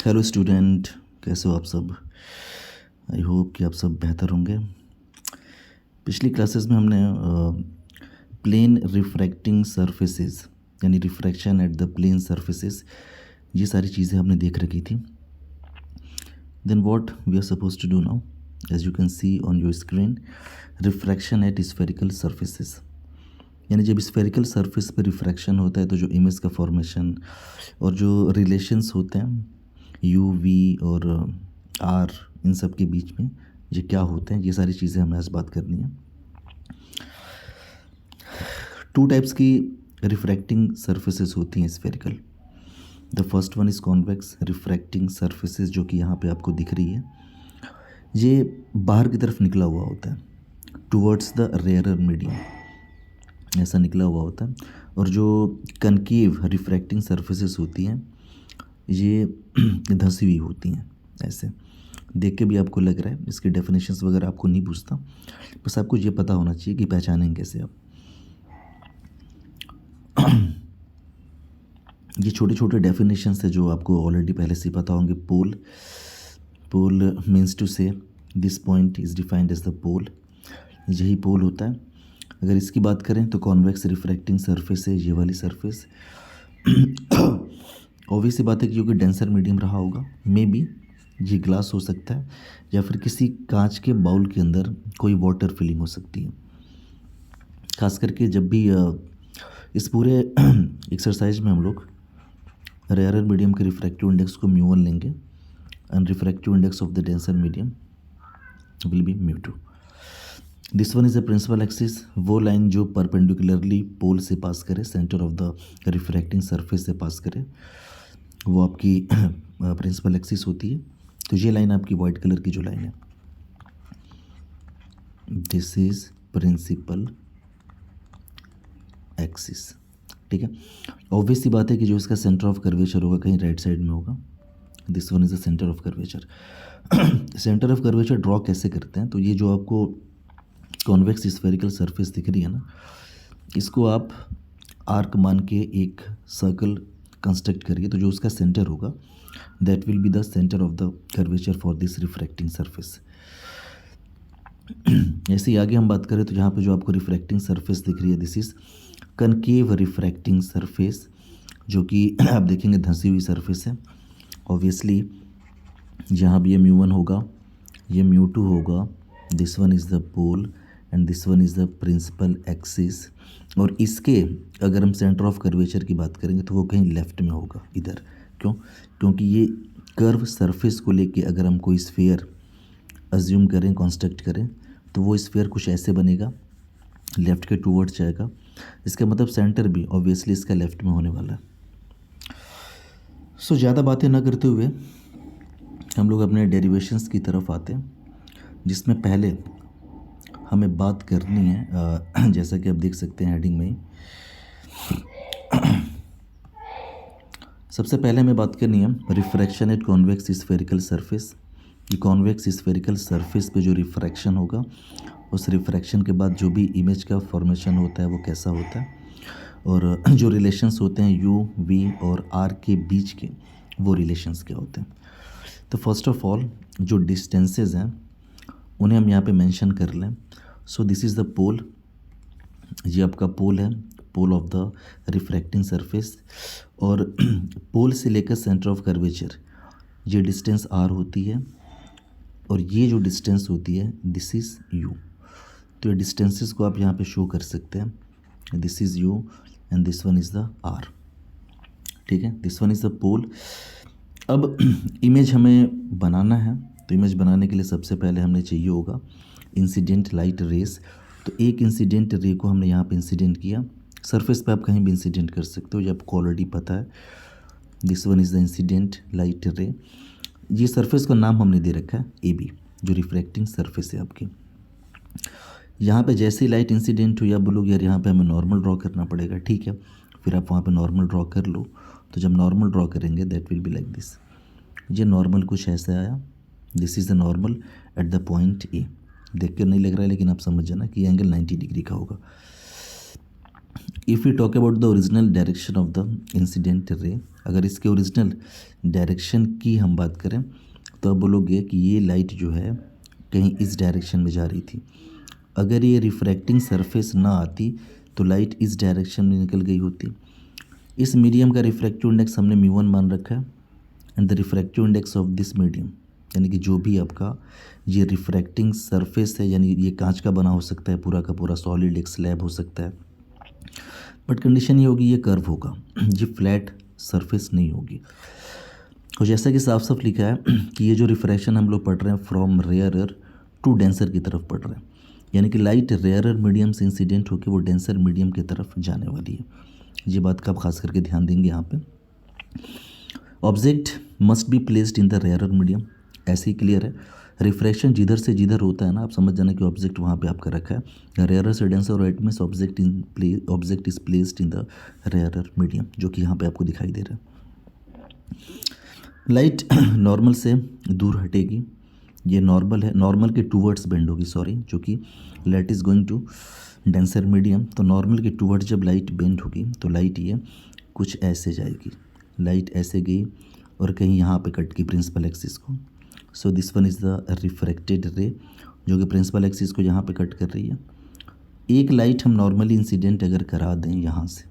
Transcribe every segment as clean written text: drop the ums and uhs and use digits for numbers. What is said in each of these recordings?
Hello student, कैसे हो आप सब। आई होप कि आप सब बेहतर होंगे। पिछली क्लासेस में हमने प्लेन रिफ्रैक्टिंग सरफेसेस यानी refraction at the plane surfaces, ये सारी चीज़ें हमने देख रखी थी। Then what we are suppose to do now, as you can see on your screen, refraction at spherical surfaces. यानी जब स्फेरिकल सरफेस पर रिफ्रैक्शन होता है तो जो इमेज का फॉर्मेशन और जो रिलेशंस होते हैं यू वी और आर, इन सब के बीच में ये क्या होते हैं, ये सारी चीज़ें हमें आज बात करनी है। टू टाइप्स की रिफ्रैक्टिंग सरफेसेस होती हैं spherical. The first one is convex refracting surfaces, जो कि यहाँ पे आपको दिख रही है। ये बाहर की तरफ निकला हुआ होता है टुवर्ड्स द रेयरर मीडियम, ऐसा निकला हुआ होता है। और जो कनकेव रिफ्रैक्टिंग सरफेसेस होती हैं ये धंसी हुई होती हैं। ऐसे देख के भी आपको लग रहा है, इसके डेफिनेशंस वगैरह आपको नहीं पूछता, बस आपको ये पता होना चाहिए कि पहचानेंगे कैसे आप। ये छोटे छोटे डेफिनेशंस है जो आपको ऑलरेडी पहले से पता होंगे। Pole, pole means to say this point is defined as the pole, यही पोल होता है। अगर इसकी बात करें तो कॉन्वेक्स रिफ्रैक्टिंग सरफेस है ये वाली सरफेस। ऑब्वियस सी बात है कि क्योंकि डेंसर मीडियम रहा होगा, मे बी ये ग्लास हो सकता है या फिर किसी कांच के बाउल के अंदर कोई वाटर फिलिंग हो सकती है। खास करके जब भी इस पूरे एक्सरसाइज में हम लोग रेयरर मीडियम के रिफ्रैक्टिव इंडेक्स को μ1 लेंगे and refractive index of the denser medium will be μ2। This one is a principal axis, वो लाइन जो परपेंडिकुलरली पोल से पास करे, centre of the refracting surface से पास करे, वो आपकी प्रिंसिपल एक्सिस होती है। तो ये लाइन आपकी वाइट कलर की जो लाइन है, दिस इज प्रिंसिपल एक्सिस। ठीक है, ऑब्वियस सी बात है कि जो इसका सेंटर ऑफ कर्वेचर होगा कहीं राइट साइड में होगा। This one is the centre of curvature. Centre of curvature draw कैसे करते हैं, तो ये जो आपको कॉन्वेक्स स्फेरिकल सरफेस दिख रही है ना, इसको आप आर्क मान के एक सर्कल कंस्ट्रक्ट करिए, तो जो उसका सेंटर होगा that will be the centre of the curvature for this refracting surface. ऐसे ही आगे हम बात करें तो यहाँ पे जो आपको रिफ्रैक्टिंग सरफेस दिख रही है, this is concave refracting surface, जो कि आप देखेंगे धंसी हुई सरफेस है। ऑब्वियसली जहाँ भी ये μ1 होगा ये μ2 होगा। This one is the pole and this one is the principal axis. और इसके अगर हम सेंटर ऑफ कर्वेचर की बात करेंगे तो वो कहीं लेफ्ट में होगा, इधर। क्यों? क्योंकि ये कर्व सरफेस को लेके अगर हम कोई स्फीयर अज्यूम करें, कंस्ट्रक्ट करें, तो वो स्फीयर कुछ ऐसे बनेगा, लेफ़्ट के टूवर्ड्स जाएगा। इसका मतलब सेंटर भी ऑब्वियसली इसका लेफ़्ट में होने वाला है। सो ज़्यादा बातें ना करते हुए हम लोग अपने डेरिवेशंस की तरफ आते हैं, जिसमें पहले हमें बात करनी है जैसा कि आप देख सकते हैं हेडिंग में ही। सबसे पहले हमें बात करनी है refraction at convex spherical surface. कि कॉन्वेक्स स्फेरिकल सरफेस पे जो रिफ्रैक्शन होगा, उस रिफ्रैक्शन के बाद जो भी इमेज का फॉर्मेशन होता है वो कैसा होता है, और जो रिलेशंस होते हैं यू वी और आर के बीच के, वो रिलेशंस क्या होते हैं। तो फर्स्ट ऑफ ऑल जो डिस्टेंसेस हैं उन्हें हम यहाँ पे मेंशन कर लें। So this is the pole, ये आपका पोल है, pole of the refracting surface. और पोल से लेकर सेंटर ऑफ कर्वेचर ये डिस्टेंस आर होती है, और ये जो डिस्टेंस होती है दिस इज़ यू। तो ये डिस्टेंसेस को आप यहाँ पे शो कर सकते हैं, this is U and this one is the R. ठीक है, this one is the pole. अब इमेज हमें बनाना है, तो इमेज बनाने के लिए सबसे पहले हमने चाहिए होगा इंसिडेंट लाइट रेस। तो एक इंसिडेंट रे को हमने यहाँ पे इंसिडेंट किया, सरफेस पे आप कहीं भी इंसिडेंट कर सकते हो, ये आपको ऑलरेडी पता है। This one is the incident light रे। ये सरफेस का नाम हमने दे रखा है ए बी, जो रिफ्रैक्टिंग सरफेस है आपकी। यहाँ पे जैसे ही लाइट इंसिडेंट हुई, आप बोलोगे यार यहाँ पे हमें नॉर्मल ड्रॉ करना पड़ेगा। ठीक है, फिर आप वहाँ पे नॉर्मल ड्रॉ कर लो। तो जब नॉर्मल ड्रॉ करेंगे that will be like this. ये नॉर्मल कुछ ऐसे आया, this is the normal at the point A. देख कर नहीं लग रहा है लेकिन आप समझ जाना कि एंगल 90 डिग्री का होगा। If you talk about the original direction of the incident ray, अगर इसके ओरिजिनल डायरेक्शन की हम बात करें तो आप बोलोगे कि ये लाइट जो है कहीं इस डायरेक्शन में जा रही थी। अगर ये रिफ्रैक्टिंग सरफेस ना आती तो लाइट इस डायरेक्शन में निकल गई होती। इस मीडियम का रिफ्रैक्टिव इंडेक्स हमने म्यू1 मान रखा है and the refractive index of this medium, यानी कि जो भी आपका ये रिफ्रैक्टिंग सरफेस है, यानी ये कांच का बना हो सकता है पूरा का पूरा, सॉलिड एक स्लैब हो सकता है, बट कंडीशन ये होगी ये कर्व होगा, ये फ्लैट सरफेस नहीं होगी। और जैसा कि साफ साफ लिखा है कि ये जो रिफ्रैक्शन हम लोग पढ़ रहे हैं फ्रॉम रेयरर टू डेंसर की तरफ पढ़ रहे हैं, यानी कि लाइट रेयरर मीडियम से इंसिडेंट होकर वो डेंसर मीडियम की तरफ जाने वाली है। ये बात का आप खास करके ध्यान देंगे यहाँ पे। Object must be placed in the rarer medium, ऐसे ही क्लियर है। रिफ्रैक्शन जिधर से जिधर होता है ना, आप समझ जाना कि ऑब्जेक्ट वहाँ पे आपका रखा है। रेयरर से डेंसर राइट में object is placed in the rarer medium, जो कि यहाँ पे आपको दिखाई दे रहा है। लाइट नॉर्मल से दूर हटेगी, ये नॉर्मल है, नॉर्मल के टूवर्ड्स बेंड होगी, सॉरी, जो कि light is going to denser medium, तो नॉर्मल के टूवर्ड्स जब लाइट बेंड होगी तो लाइट ये कुछ ऐसे जाएगी, लाइट ऐसे गई और कहीं यहाँ पे कट की प्रिंसिपल एक्सिस को। So this one is the refracted रे, जो कि प्रिंसिपल एक्सिस को यहाँ पे कट कर रही है। एक लाइट हम नॉर्मली इंसिडेंट अगर करा दें यहाँ से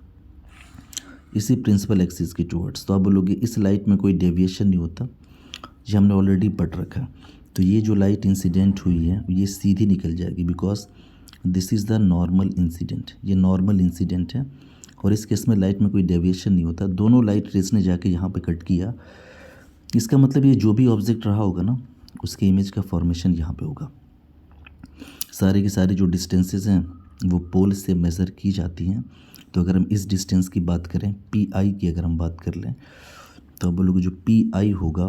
इसी प्रिंसिपल एक्सिस की टूवर्ड्स, तो आप बोलोगे इस लाइट में कोई डेविएशन नहीं होता, ये हमने ऑलरेडी पढ़ रखा है। तो ये जो लाइट इंसिडेंट हुई है ये सीधी निकल जाएगी, because this is the normal incident, ये नॉर्मल इंसिडेंट है और इस केस में लाइट में कोई डेविएशन नहीं होता। दोनों लाइट रेस ने जाके यहाँ पे कट किया, इसका मतलब ये जो भी ऑब्जेक्ट रहा होगा ना उसके इमेज का फॉर्मेशन यहाँ पे होगा। सारे के सारे जो डिस्टेंसेस हैं वो पोल से मेज़र की जाती हैं। तो अगर हम इस डिस्टेंस की बात करें, पी आई की अगर हम बात कर लें, तो आप बोलोगे जो पी आई होगा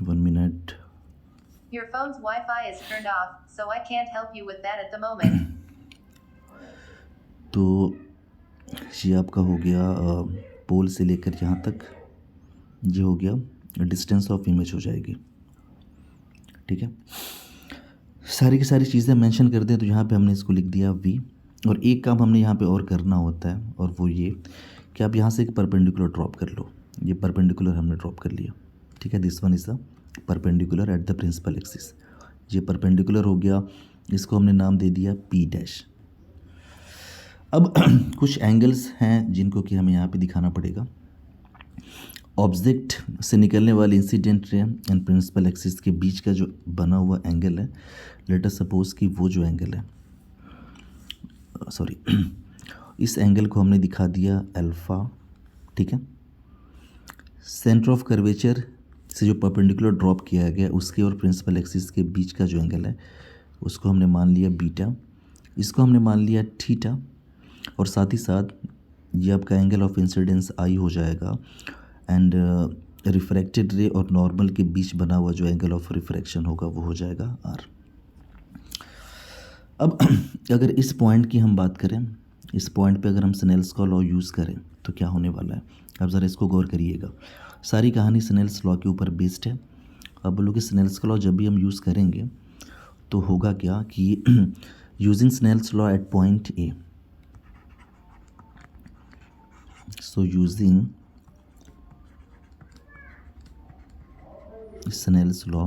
1 minute, Your phone's Wi-Fi is turned off, so I can't help you with that at the moment. तो ये आपका हो गया पोल से लेकर यहाँ तक, ये हो गया डिस्टेंस ऑफ इमेज हो जाएगी, ठीक है। सारी की सारी चीज़ें मेंशन कर दें तो यहाँ पे हमने इसको लिख दिया v। और एक काम हमने यहाँ पे और करना होता है, और वो ये कि आप यहाँ से एक परपेंडिकुलर ड्रॉप कर लो। ये परपेंडिकुलर हमने ड्रॉप कर लिया, ठीक है। This one is the perpendicular at the principal axis, ये परपेंडिकुलर हो गया, इसको हमने नाम दे दिया p डैश। अब कुछ एंगल्स हैं जिनको कि हमें यहाँ पे दिखाना पड़ेगा। ऑब्जेक्ट से निकलने वाले incident ray and principal axis के बीच का जो बना हुआ एंगल है, लेट अस सपोज कि वो जो एंगल है, सॉरी इस एंगल को हमने दिखा दिया अल्फ़ा, ठीक है। सेंटर ऑफ कर्वेचर से जो परपेंडिकुलर ड्रॉप किया गया उसके और प्रिंसिपल एक्सिस के बीच का जो एंगल है उसको हमने मान लिया बीटा, इसको हमने मान लिया थीटा, और साथ ही साथ ये आपका एंगल ऑफ इंसिडेंस आई हो जाएगा एंड रिफ्रैक्टेड रे और नॉर्मल के बीच बना हुआ जो एंगल ऑफ रिफ्रैक्शन होगा वो हो जाएगा आर। अब अगर इस पॉइंट की हम बात करें, इस पॉइंट पे अगर हम स्नेल्स का लॉ यूज़ करें तो क्या होने वाला है, अब ज़रा इसको गौर करिएगा। सारी कहानी स्नेल्स लॉ के ऊपर बेस्ड है। अब बोलो कि स्नेल्स का लॉ जब भी हम यूज़ करेंगे तो होगा क्या कि using Snell's law at point A, so using Snell's law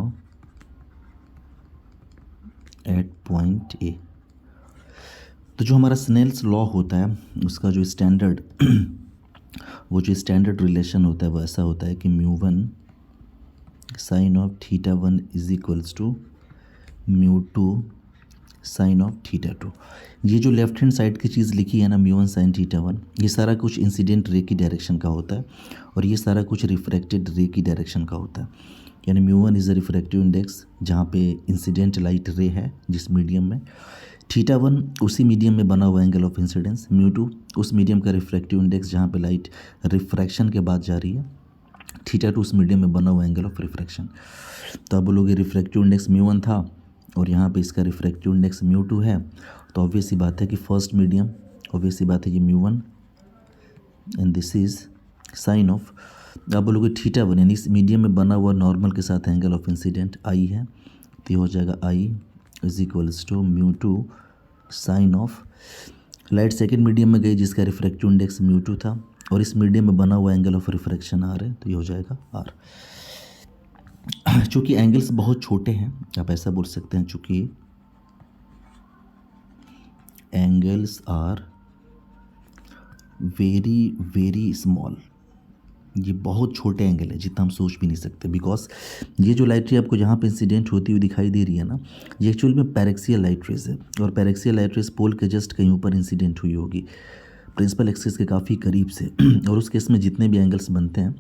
at point A, तो जो हमारा स्नेल्स लॉ होता है उसका जो स्टैंडर्ड वो जो स्टैंडर्ड रिलेशन होता है वो ऐसा होता है कि μ1 sine of θ1 is equals to μ2 sine of θ2। ये जो लेफ्ट हैंड साइड की चीज़ लिखी है ना μ1 साइन θ1, ये सारा कुछ इंसिडेंट रे की डायरेक्शन का होता है और ये सारा कुछ रिफ्रैक्टेड रे की डायरेक्शन का होता है। यानी μ1 इज़ अ रिफ्रैक्टिव इंडेक्स जहाँ पे इंसिडेंट लाइट रे है जिस मीडियम में, θ1 उसी मीडियम में बना हुआ एंगल ऑफ इंसिडेंस, μ2 उस मीडियम का रिफ्रैक्टिव इंडेक्स जहाँ पे लाइट रिफ्रैक्शन के बाद जा रही है, θ2 उस मीडियम में बना हुआ एंगल ऑफ रिफ्रैक्शन। तो आप बोलोगे रिफ्रैक्टिव इंडेक्स μ1 था और यहाँ पे इसका रिफ्रैक्टिव इंडेक्स μ2 है, तो ऑब्वियस सी बात है कि फर्स्ट मीडियम, ऑब्वियस सी बात है कि μ1 and this is sine of, आप बोलोगे θ1 यानी इस मीडियम में बना हुआ नॉर्मल के साथ एंगल ऑफ इंसिडेंट आई है, तो ये हो जाएगा I is equals to μ2 sine of, light second medium में गई जिसका रिफ्रैक्टिव इंडेक्स μ2 था और इस मीडियम में बना हुआ एंगल ऑफ रिफ्रैक्शन r है, तो ये हो जाएगा r। चूँकि एंगल्स बहुत छोटे हैं, आप ऐसा बोल सकते हैं, चूँकि angles are very very small, ये बहुत छोटे एंगल है जितना हम सोच भी नहीं सकते। बिकॉज ये जो लाइट रे आपको जहाँ पे इंसिडेंट होती हुई दिखाई दे रही है ना, ये एक्चुअल में पैरेक्सियल लाइट रेज है और पैरेक्सियल लाइट रेज पोल के जस्ट कहीं ऊपर इंसिडेंट हुई होगी, प्रिंसिपल एक्सिस के काफ़ी करीब से। और उस केस में जितने भी एंगल्स बनते हैं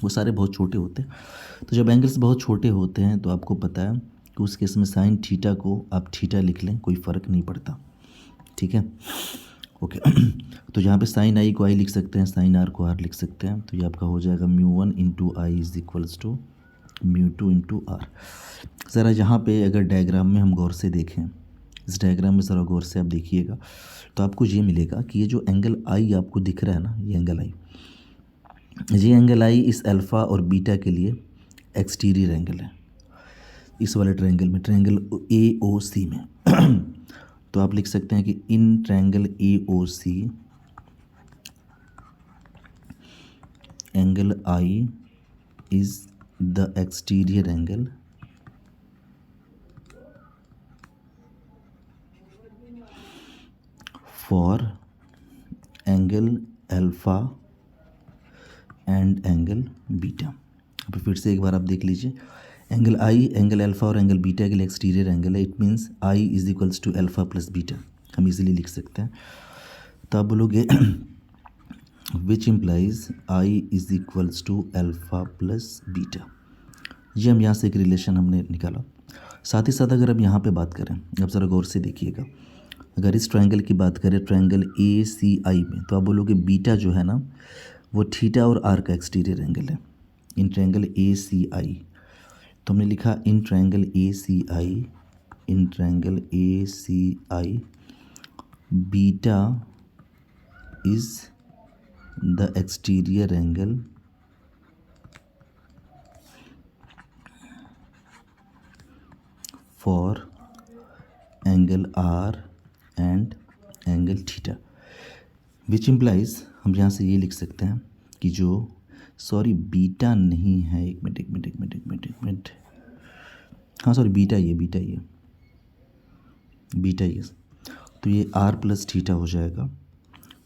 वो सारे बहुत छोटे होते हैं। तो जब एंगल्स बहुत छोटे होते हैं तो आपको पता है कि उस केस में साइन थीटा को आप थीटा लिख लें, कोई फ़र्क नहीं पड़ता, ठीक है, ओके। तो यहाँ पे साइन आई को आई लिख सकते हैं, साइन आर को आर लिख सकते हैं, तो ये आपका हो जाएगा μ1 into I is equals to μ2 into R. ज़रा यहाँ पे अगर डायग्राम में हम गौर से देखें, इस डायग्राम में ज़रा गौर से आप देखिएगा तो आपको ये मिलेगा कि ये जो एंगल आई आपको दिख रहा है ना, ये एंगल आई इस अल्फ़ा और बीटा के लिए एक्सटीरियर एंगल है, इस वाले ट्रायंगल में, ट्रायंगल AOC में। तो आप लिख सकते हैं कि in triangle AOC angle I is the exterior angle for angle alpha and angle beta. अब फिर से एक बार आप देख लीजिए, एंगल आई एंगल अल्फा और एंगल बीटा के लिए एक्सटीरियर एंगल है, it means I is equals to alpha plus beta, हम इजीली लिख सकते हैं। तो आप बोलोगे which implies I is equals to alpha plus beta, ये हम यहाँ से एक रिलेशन हमने निकाला। साथ ही साथ अगर हम यहाँ पे बात करें, अब ज़रा गौर से देखिएगा, अगर इस ट्रायंगल की बात करें ट्रायंगल ACI में, तो आप बोलोगे बीटा जो है ना वो थीटा और आर का एक्सटीरियर एंगल है इन ट्रायंगल ACI। तो हमने लिखा in triangle ACI beta is the exterior angle for angle R and angle theta, which implies हम यहाँ से ये लिख सकते हैं कि जो, सॉरी बीटा नहीं है, एक मिनट, हाँ सॉरी बीटा ही है, तो ये आर प्लस थीटा हो जाएगा।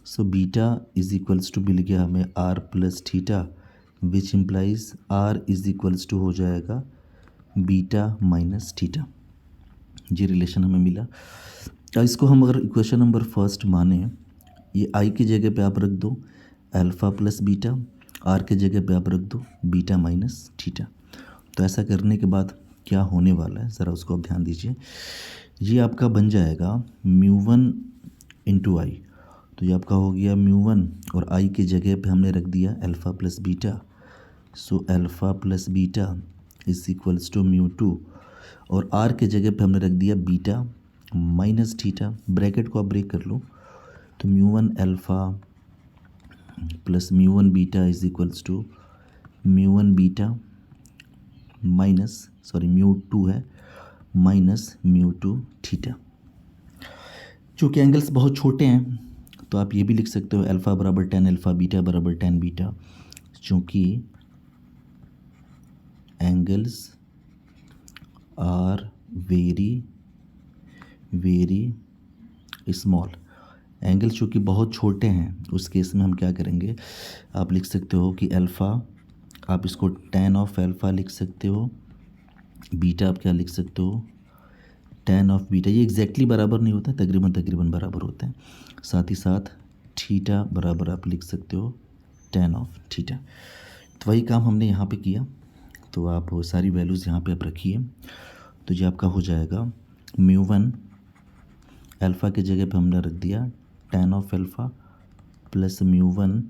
So beta is equals to मिल गया हमें R plus theta, which implies R is equals to हो जाएगा बीटा माइनस थीटा, ये रिलेशन हमें मिला। इसको हम अगर इक्वेशन नंबर फर्स्ट माने, ये आई की जगह पे आप रख दो अल्फ़ा प्लस बीटा, आर के जगह पे आप रख दो बीटा माइनस थीटा। तो ऐसा करने के बाद क्या होने वाला है ज़रा उसको आप ध्यान दीजिए, ये आपका बन जाएगा μ1 इंटू आई, तो ये आपका हो गया μ1 और आई की जगह पे हमने रख दिया alpha plus beta, so alpha plus beta is equals to μ2 और आर के जगह पे हमने रख दिया बीटा माइनस थीटा, ब्रैकेट को आप ब्रेक कर लो, तो μ1 alpha plus μ1 beta is equals to μ1 beta minus, sorry μ2 है माइनस μ2 थीटा। चूँकि एंगल्स बहुत छोटे हैं तो आप ये भी लिख सकते हो अल्फ़ा बराबर 10 अल्फ़ा, बीटा बराबर 10 बीटा, चूँकि angles are very very small, angle चूँकि बहुत छोटे हैं उस केस में हम क्या करेंगे, आप लिख सकते हो कि अल्फ़ा आप इसको tan ऑफ अल्फ़ा लिख सकते हो, बीटा आप क्या लिख सकते हो tan ऑफ बीटा, ये एग्जैक्टली बराबर नहीं होता, तकरीबन बराबर होते हैं। साथ ही साथ थीटा बराबर आप लिख सकते हो tan ऑफ थीटा। तो वही काम हमने यहाँ पे किया, तो आप वो सारी वैल्यूज़ यहाँ पे आप रखिए, तो ये आपका हो जाएगा μ1 अल्फ़ा के जगह पे हमने रख दिया tan ऑफ अल्फ़ा प्लस μ1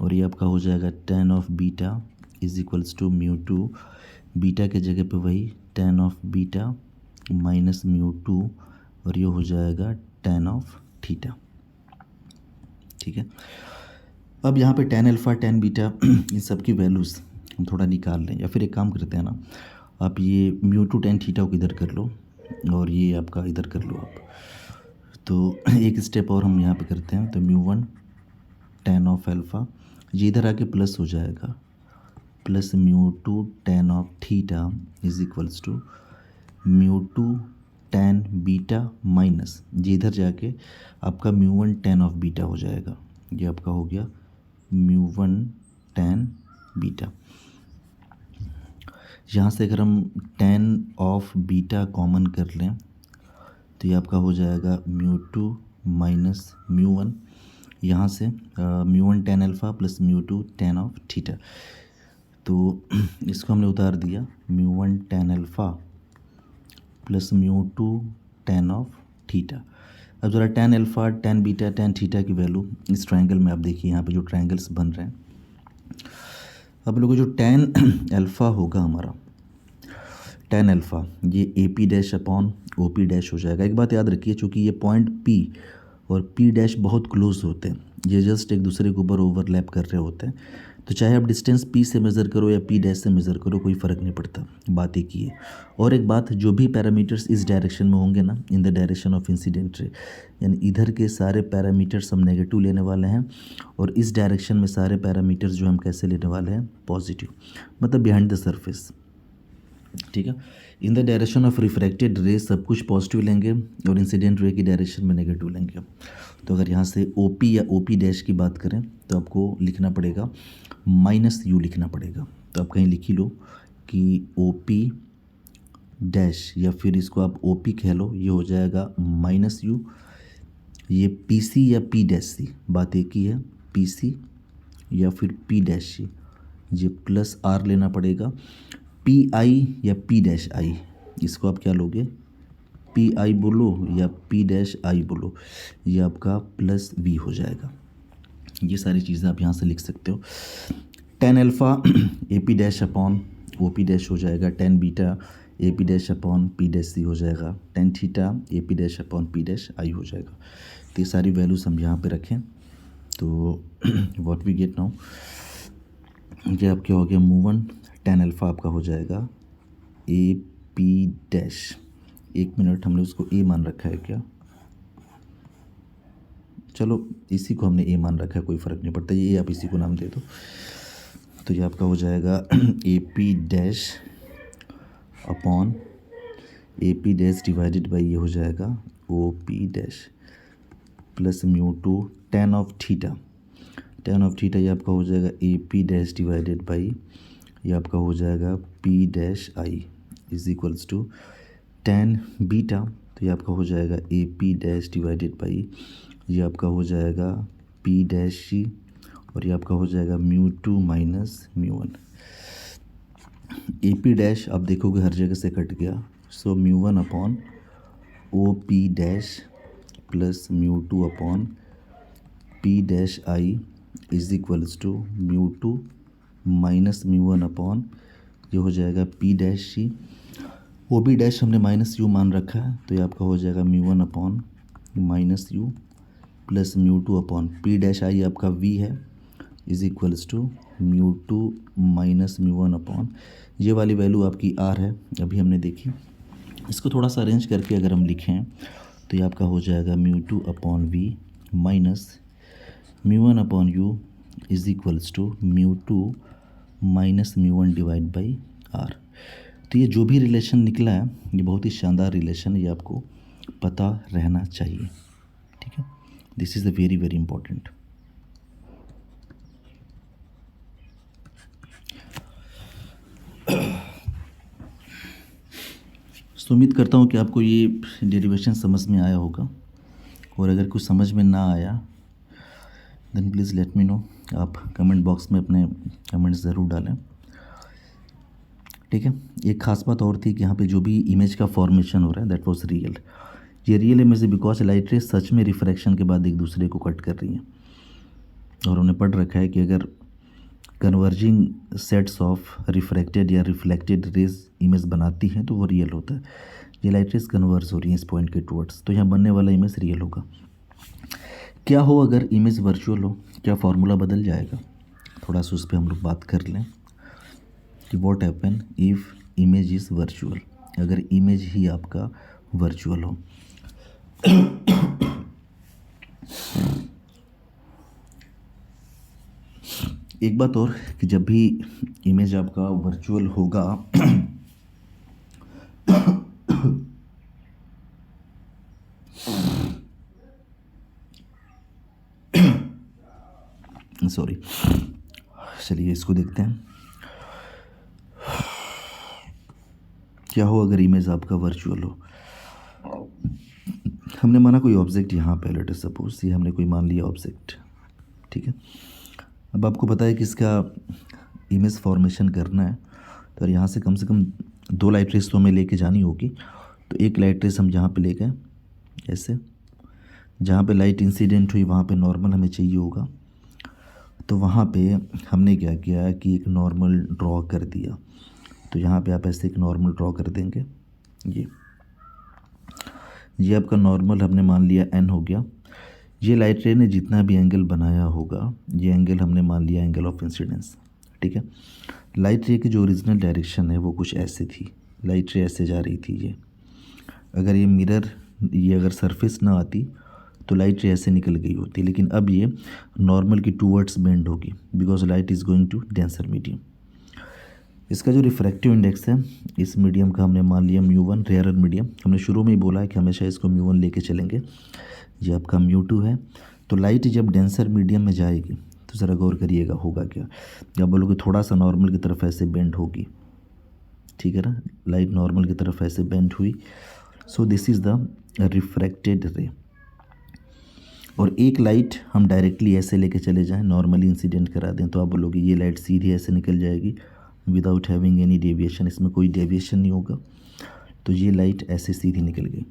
और ये आपका हो जाएगा tan of beta is equals to μ2, beta के जगह पे वही tan ऑफ बीटा माइनस μ2 और ये हो जाएगा tan ऑफ थीटा, ठीक है। अब यहाँ पे tan अल्फ़ा tan बीटा इन सब की वैल्यूज़ हम थोड़ा निकाल लें, या फिर एक काम करते हैं ना, आप ये μ2 tan थीटा को इधर कर लो और ये आपका इधर कर लो आप, तो एक स्टेप और हम यहाँ पे करते हैं। तो म्यू1 tan ऑफ अल्फ़ा, ये इधर आके प्लस हो जाएगा, plus mu two tan of theta is equals to mu two tan beta minus, ये इधर जाके आपका म्यू1 tan ऑफ बीटा हो जाएगा। ये आपका हो गया म्यू1 tan बीटा। यहाँ से अगर हम tan ऑफ बीटा कॉमन कर लें तो ये आपका हो जाएगा म्यू2 माइनस म्यू1, यहाँ से mu one tan alpha plus mu two tan of theta. तो इसको हमने उतार दिया, mu one tan alpha plus mu two tan of theta. अब ज़रा tan alpha, tan beta, tan theta की वैल्यू इस ट्रायंगल में आप देखिए, यहाँ पे जो ट्रायंगल्स बन रहे हैं, अब लोगों जो tan अल्फ़ा होगा हमारा, tan अल्फ़ा ये A P dash upon O P dash हो जाएगा। एक बात याद रखिए, चूँकि ये पॉइंट पी और पी डैश बहुत क्लोज होते हैं, ये जस्ट एक दूसरे के ऊपर ओवरलैप कर रहे होते हैं, तो चाहे आप डिस्टेंस पी से मेज़र करो या पी डैश से मेज़र करो, कोई फ़र्क नहीं पड़ता, बात एक ही है। और एक बात, जो भी पैरामीटर्स इस डायरेक्शन में होंगे ना, in the direction of incident ray, यानी इधर के सारे पैरामीटर्स हम नेगेटिव लेने वाले हैं, और इस डायरेक्शन में सारे पैरामीटर्स जो हम कैसे लेने वाले हैं, पॉजिटिव, मतलब बिहाइंड द सरफेस। ठीक है, in the direction of refracted रे सब कुछ पॉजिटिव लेंगे और इंसिडेंट रे की डायरेक्शन में नेगेटिव लेंगे। तो अगर यहाँ से ओ पी या ओ पी डैश की बात करें तो आपको लिखना पड़ेगा माइनस यू लिखना पड़ेगा। तो आप कहीं लिख ही लो कि ओ पी डैश, या फिर इसको आप ओ पी कह लो, ये हो जाएगा माइनस यू। ये पी सी या पी डैश सी, बात एक ही है, पी सी या फिर पी डैश सी, ये प्लस आर लेना पड़ेगा। पी आई या पी डैश आई, इसको आप क्या लोगे, पी आई बोलो या पी डैश आई बोलो, ये आपका प्लस वी हो जाएगा। ये सारी चीज़ें आप यहाँ से लिख सकते हो। tan alpha A P dash upon O P dash हो जाएगा, tan beta A P dash upon P dash C हो जाएगा, tan theta A P dash upon P dash I हो जाएगा। तो ये सारी वैल्यूज़ हम यहाँ पे रखें तो व्हाट वी गेट नाउ, ये आपके हो गया मूव1 tan अल्फ़ा आपका हो जाएगा ए पी डैश, एक मिनट, हमने उसको ए मान रखा है क्या, चलो इसी को हमने ए मान रखा है, कोई फ़र्क नहीं पड़ता, ये आप इसी को नाम दे दो। तो ये आपका हो जाएगा A P dash upon A P dash divided by ये हो जाएगा O P dash plus mu two tan of theta, tan of theta ये आपका हो जाएगा A P dash divided by ये आपका हो जाएगा P dash I is equals to tan beta, तो ये आपका हो जाएगा A P dash divided by ये आपका हो जाएगा पी डैश सी, और ये आपका हो जाएगा mu two minus mu one. A P dash आप देखोगे हर जगह से कट गया, so mu one upon O P dash plus mu two upon P dash I is equals to mu two minus mu one upon ये हो जाएगा P dash C, O B dash हमने माइनस यू मान रखा है, तो ये आपका हो जाएगा mu one upon minus U plus mu two upon P dash I आपका वी है is equals to mu two minus mu one upon ये वाली वैल्यू आपकी आर है, अभी हमने देखी। इसको थोड़ा सा अरेंज करके अगर हम लिखें तो ये आपका हो जाएगा mu two upon V minus mu one upon U is equals to mu two minus mu one divide by R. तो ये जो भी रिलेशन निकला है ये बहुत ही शानदार रिलेशन, ये आपको पता रहना चाहिए। ठीक है, this is the very very important. तो उम्मीद करता हूँ कि आपको ये डेरिवेशन समझ में आया होगा, और अगर कुछ समझ में ना आया then please let me know, आप कमेंट बॉक्स में अपने कमेंट्स ज़रूर डालें। ठीक है, एक ख़ास बात और थी कि यहाँ पे जो भी इमेज का फॉर्मेशन हो रहा है दैट वाज रियल। ये रियल इमेज है बिकॉज लाइट रेज सच में रिफ्रैक्शन के बाद एक दूसरे को कट कर रही हैं, और उन्हें पढ़ रखा है कि अगर कन्वर्जिंग सेट्स ऑफ रिफ्रैक्टेड या रिफ्लेक्टेड रेज इमेज बनाती हैं तो वो रियल होता है। ये लाइट रेज कन्वर्ज हो रही हैं इस पॉइंट के टुवर्ड्स, तो यहाँ बनने वाला इमेज रियल होगा। क्या हो अगर इमेज वर्चुअल हो, क्या फार्मूला बदल जाएगा, थोड़ा सा उस पर हम लोग बात कर लें कि what happen if image is virtual, अगर इमेज ही आपका वर्चुअल हो। एक बात और कि जब भी इमेज आपका वर्चुअल होगा सॉरी, चलिए इसको देखते हैं। क्या हो अगर इमेज आपका वर्चुअल हो? हमने माना कोई ऑब्जेक्ट यहाँ पे, लेट अस सपोज ये हमने कोई मान लिया ऑब्जेक्ट, ठीक है। अब आपको पता है कि इसका इमेज फॉर्मेशन करना है, तो यहाँ से कम 2 लाइट रेस तो हमें लेके जानी होगी। तो एक लाइट रेस हम जहाँ पे ले गए ऐसे, जहाँ पे लाइट इंसिडेंट हुई वहाँ पे नॉर्मल हमें चाहिए होगा। तो वहाँ पे हमने क्या किया कि एक नॉर्मल ड्रॉ कर दिया। तो यहाँ पे आप ऐसे एक नॉर्मल ड्रॉ कर देंगे। ये आपका नॉर्मल हमने मान लिया n हो गया। ये लाइट रे ने जितना भी एंगल बनाया होगा, ये एंगल हमने मान लिया एंगल ऑफ इंसिडेंस, ठीक है। लाइट रे की जो ओरिजिनल डायरेक्शन है वो कुछ ऐसे थी, लाइट रे ऐसे जा रही थी। ये अगर ये मिरर, ये अगर सरफेस ना आती तो लाइट रे ऐसे निकल गई होती, लेकिन अब ये नॉर्मल की टूवर्ड्स बेंड होगी because light is going to denser medium. इसका जो रिफ्रैक्टिव इंडेक्स है इस मीडियम का हमने मान लिया μ1, रेयर मीडियम। हमने शुरू में ही बोला है कि हमेशा इसको μ1 लेके चलेंगे। ये आपका μ2 है। तो लाइट जब डेंसर मीडियम में जाएगी तो ज़रा गौर करिएगा होगा क्या। जब बोलोगे थोड़ा सा नॉर्मल की तरफ ऐसे बेंड होगी, ठीक है ना, लाइट नॉर्मल की तरफ ऐसे बेंड हुई। सो this is the refracted ray. और एक लाइट हम डायरेक्टली ऐसे लेके चले जाएं, नॉर्मली इंसिडेंट करा दें, तो आप बोलोगे ये लाइट सीधी ऐसे निकल जाएगी विदाउट हैविंग एनी डेविएशन, इसमें कोई डेविएशन नहीं होगा। तो ये लाइट ऐसे सीधी निकल गई।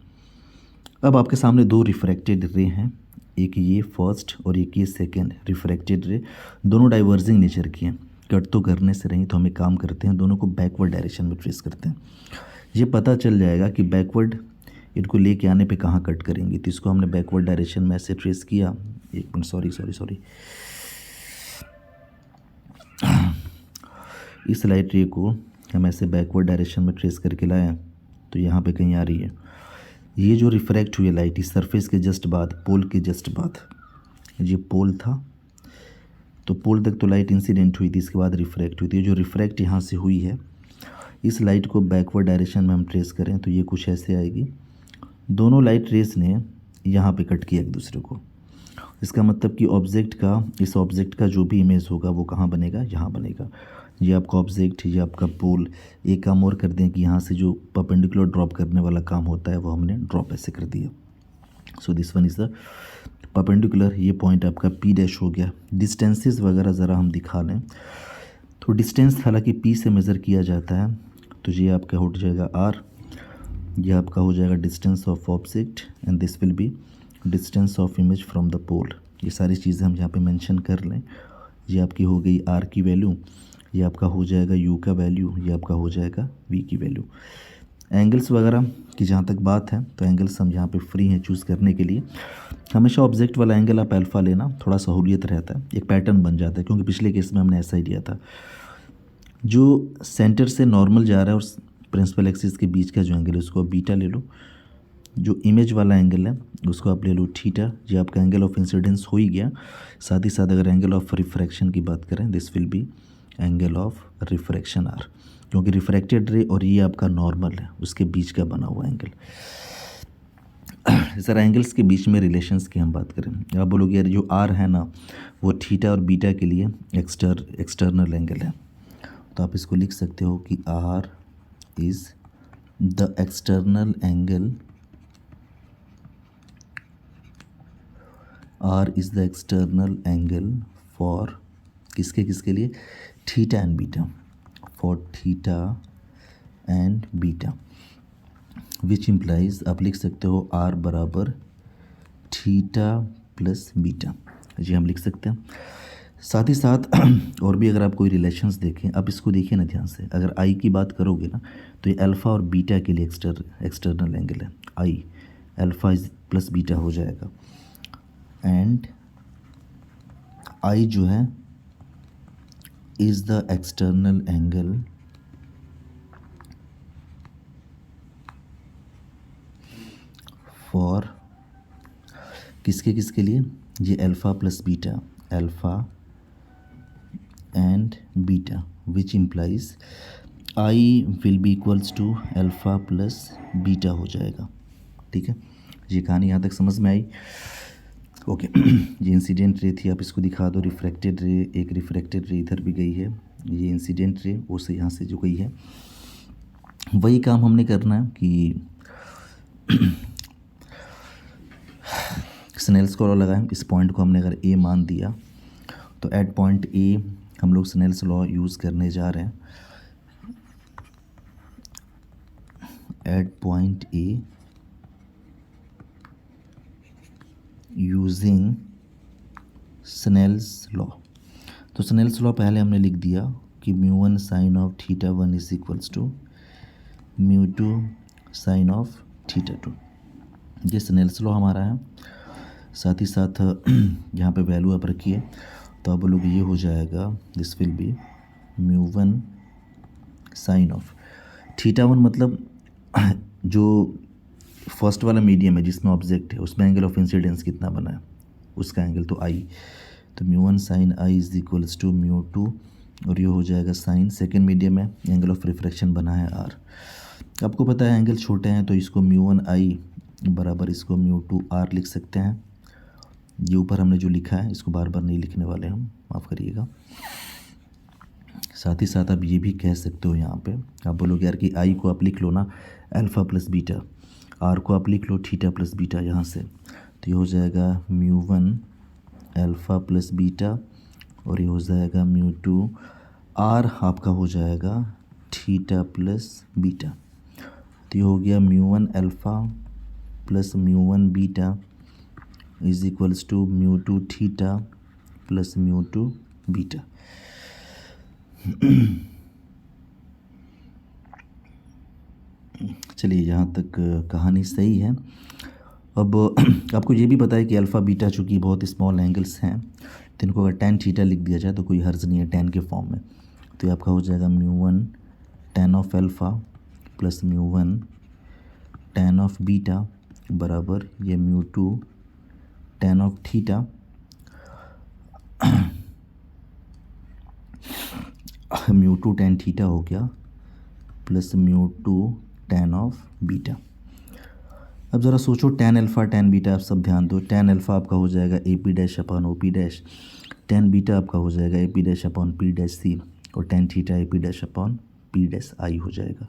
अब आपके सामने 2 रिफ्रैक्टेड रे हैं, एक ये फर्स्ट और एक ये सेकेंड रिफ्रैक्टेड रे। दोनों डाइवर्जिंग नेचर की हैं, कट तो करने से रही। तो हम एक काम करते हैं, दोनों को बैकवर्ड डायरेक्शन में ट्रेस करते हैं। ये पता चल जाएगा कि बैकवर्ड इनको लेके आने पे कहाँ कट करेंगे। तो इसको हमने बैकवर्ड डायरेक्शन में ऐसे ट्रेस किया। एक मिनट, सॉरी। इस लाइट रे को हम ऐसे बैकवर्ड डायरेक्शन में ट्रेस करके लाए, तो यहाँ पे कहीं आ रही है। ये जो रिफ्रैक्ट हुई लाइट इस सरफेस के जस्ट बाद, पोल के जस्ट बाद, ये पोल था, तो पोल तक तो लाइट इंसिडेंट हुई थी, इसके बाद रिफ्रैक्ट हुई थी। जो रिफ्रैक्ट यहाँ से हुई है, इस लाइट को बैकवर्ड डायरेक्शन में हम ट्रेस करें तो ये कुछ ऐसे आएगी। दोनों लाइट रेस ने यहाँ पे कट किया एक दूसरे को। इसका मतलब कि ऑब्जेक्ट का, इस ऑब्जेक्ट का जो भी इमेज होगा वो कहाँ बनेगा, यहाँ बनेगा। ये आपका ऑब्जेक्ट, ये आपका पोल। एक काम और कर दें कि यहाँ से जो परपेंडिकुलर ड्रॉप करने वाला काम होता है वो हमने ड्रॉप ऐसे कर दिया। So this one is the perpendicular. ये पॉइंट आपका P डैश हो गया। डिस्टेंसेस वगैरह ज़रा हम दिखा लें तो डिस्टेंस हालांकि P से मेज़र किया जाता है, तो ये आपका हो जाएगा R। यह आपका हो जाएगा distance of object and this will be distance of image from the pole. ये सारी चीज़ें हम यहाँ पे मेंशन कर लें। ये आपकी हो गई R की वैल्यू, ये आपका हो जाएगा U का वैल्यू, ये आपका हो जाएगा V की वैल्यू। एंगल्स वगैरह की जहाँ तक बात है तो एंगल्स हम यहाँ पे फ्री हैं चूज़ करने के लिए। हमेशा ऑब्जेक्ट वाला एंगल आप अल्फ़ा लेना, थोड़ा सहूलियत रहता है, एक पैटर्न बन जाता है, क्योंकि पिछले केस में हमने ऐसा ही लिया था। जो सेंटर से नॉर्मल जा रहा है और प्रिंसिपल एक्सिस के बीच का जो एंगल है उसको आप बीटा ले लो। जो इमेज वाला एंगल है उसको आप ले लो थीटा। ये आपका एंगल ऑफ इंसिडेंस हो ही गया। साथ ही साथ अगर एंगल ऑफ रिफ्रैक्शन की बात करें, this will be angle of refraction r, क्योंकि रिफ्रैक्टेड रे और ये आपका नॉर्मल है उसके बीच का बना हुआ एंगल। सर एंगल्स के बीच में रिलेशंस की हम बात करें, आप बोलोगे यार जो आर है ना वो थीटा और बीटा के लिए एक्सटर्नल एंगल है, तो आप इसको लिख सकते हो कि r is the external angle, r is the external angle for किसके लिए, theta and beta, for theta and beta, which implies आप लिख सकते हो आर बराबर थीटा प्लस बीटा। जी हम लिख सकते हैं। साथ ही साथ और भी अगर आप कोई रिलेशंस देखें, आप इसको देखिए ना ध्यान से, अगर आई की बात करोगे ना तो ये अल्फ़ा और बीटा के लिए एक्सटर्नल एंगल है। I alpha is plus beta हो जाएगा, एंड आई जो है is the external angle for किसके लिए, ये alpha plus beta, alpha and beta which implies i will be equals to alpha plus beta हो जाएगा। ठीक है, ये कहानी यहाँ तक समझ में आई। ओके ये इंसिडेंट रे थी, आप इसको दिखा दो। रिफ्रैक्टेड रे, एक रिफ्रैक्टेड रे इधर भी गई है, ये इंसिडेंट रे उससे यहाँ से जो गई है। वही काम हमने करना है कि स्नेल्स का लॉ लगाएं। इस पॉइंट को हमने अगर ए मान दिया तो एट पॉइंट ए हम लोग स्नेल्स लॉ यूज़ करने जा रहे हैं। At point A using Snell's law. तो स्नेल्स लॉ पहले हमने लिख दिया कि mu 1 sine of theta 1 is equals to mu 2 sine of theta 2। ये स्नेल्स लॉ हमारा है। साथ ही साथ यहाँ पे वैल्यू आप रखिए तो आप बोलोगे ये हो जाएगा, this will be mu 1 sine of theta 1, मतलब जो फर्स्ट वाला मीडियम है जिसमें ऑब्जेक्ट है उसमें एंगल ऑफ इंसिडेंस कितना बना है, उसका एंगल तो आई, तो mu 1 sine i is equals to mu 2, और ये हो जाएगा साइन। सेकेंड मीडियम है, एंगल ऑफ रिफ्रैक्शन बना है आर। आपको पता है एंगल छोटे हैं तो इसको म्यू 1 आई बराबर इसको म्यू 2 आर लिख सकते हैं। ये ऊपर हमने जो लिखा है इसको बार बार नहीं लिखने वाले हम, माफ़ करिएगा। साथ ही साथ आप ये भी कह सकते हो यहाँ पे, आप बोलोगे यार कि आई को आप लिख लो ना अल्फ़ा प्लस बीटा, आर को आप लिख लो थीटा प्लस बीटा यहाँ से, तो ये हो जाएगा म्यू 1 अल्फ़ा प्लस बीटा, और ये हो जाएगा म्यू 2 आर आपका हो जाएगा थीटा प्लस बीटा। तो ये हो गया mu 1 alpha plus mu 1 beta is equals to mu 2 theta plus mu 2 beta. चलिए यहाँ तक कहानी सही है। अब आपको ये भी पता है कि अल्फ़ा बीटा चूँकि बहुत स्मॉल एंगल्स हैं तो इनको अगर tan थीटा लिख दिया जाए तो कोई हर्ज नहीं है tan के फॉर्म में। तो ये आपका हो जाएगा mu 1 tan of alpha plus mu 1 tan of beta बराबर ये mu 2 tan of theta mu 2 tan theta हो गया plus mu 2 tan of beta. अब ज़रा सोचो tan अल्फ़ा tan बीटा, आप सब ध्यान दो। tan अल्फ़ा आपका हो जाएगा A P dash upon O P dash, tan beta आपका हो जाएगा A P dash upon P dash C, और tan theta A P dash upon P dash I हो जाएगा।